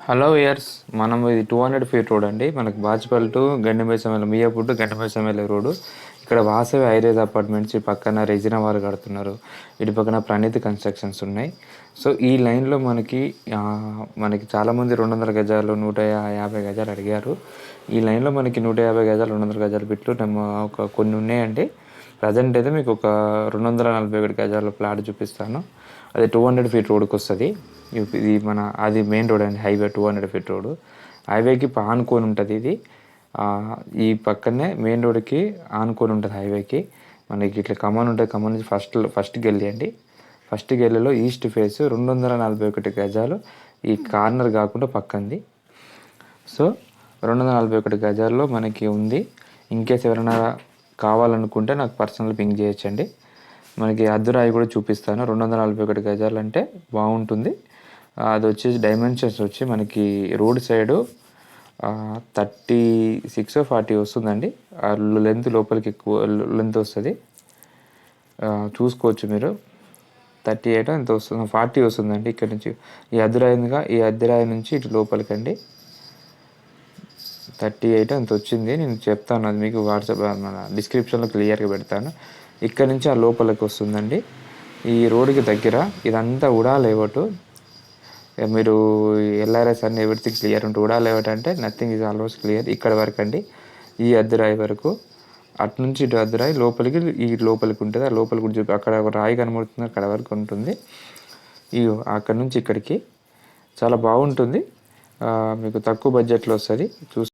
Hello years మనం ఇది 200 feet road అండి. మనకు బాచుపల్లి టు గండిమైసమ్మెల మియాపూర్ టు గండిమైసమ్మెల రోడ్డు. ఇక్కడ వాసవి ఐరేజ్ అపార్ట్మెంట్స్ పక్కన రెజినా వాళ్ళు కడుతున్నారు. ఇటు పక్కన ప్రణీత్ కన్స్ట్రక్షన్స్ ఉన్నాయి. సో ఈ లైన్లో మనకి చాలామంది 200 గజాలు 150 గజాలు అడిగారు. ఈ లైన్లో మనకి 150 గజాలు 200 గజాలు బిట్లు కొన్ని ఉన్నాయండి. ప్రజెంట్ అయితే మీకు ఒక 241 గజాల ప్లాట్ చూపిస్తాను. అది 200 ఫీట్ రోడ్కి వస్తుంది. ఇది అది మెయిన్ రోడ్ అండి, హైవే 200 ఫీట్ రోడ్. హైవేకి ఆనుకొని ఉంటుంది ఇది. ఈ పక్కనే మెయిన్ రోడ్కి ఆనుకొని ఉంటుంది హైవేకి. మనకి ఇట్లా కమాన్ ఉంటుంది. కమాన్ నుంచి ఫస్ట్ గల్లీ అండి. ఫస్ట్ గల్లీలో ఈస్ట్ ఫేస్ 241 గజాలు. ఈ కార్నర్ కాకుండా పక్కంది. సో 241 గజాల్లో మనకి ఉంది. ఇన్కేస్ ఎవరైనా కావాలనుకుంటే నాకు పర్సనల్ పింక్ చేయొచ్చండి. మనకి అద్దురాయి కూడా చూపిస్తాను. 241 గజాలు అంటే బాగుంటుంది. అది వచ్చేసి డైమెన్షన్స్ వచ్చి మనకి రోడ్ సైడు 36 40 వస్తుందండి. లెంత్ లోపలికి ఎక్కువ లెంత్ వస్తుంది. చూసుకోవచ్చు మీరు. 38 ఎంత వస్తుంది, 40 వస్తుందండి. ఇక్కడ నుంచి ఈ అద్దురాయి నుంచి ఇటు లోపలికండి 38 ఎంత వచ్చింది. నేను చెప్తాను, అది మీకు వాట్సాప్ మన డిస్క్రిప్షన్లో క్లియర్గా పెడతాను. ఇక్కడ నుంచి ఆ లోపలికి వస్తుందండి. ఈ రోడ్డుకి దగ్గర ఇదంతా ఉడా లేఅవుట్. మీరు ఎల్ఆర్ఎస్ అన్ని ఎవ్రీథింగ్ క్లియర్ ఉంటుంది. ఉడా లేఅవుట్ అంటే నథింగ్ ఈజ్ ఆల్మోస్ట్ క్లియర్. ఇక్కడ వరకు అండి, ఈ అద్దురాయి వరకు. అటు నుంచి ఇటు అద్దురాయి లోపలికి లోపలికి ఉంటుంది. ఆ లోపలికి చూపి అక్కడ ఒక రాయి కనబడుతుంది, అక్కడ వరకు ఉంటుంది. అక్కడ నుంచి ఇక్కడికి చాలా బాగుంటుంది. మీకు తక్కువ బడ్జెట్లో వస్తుంది.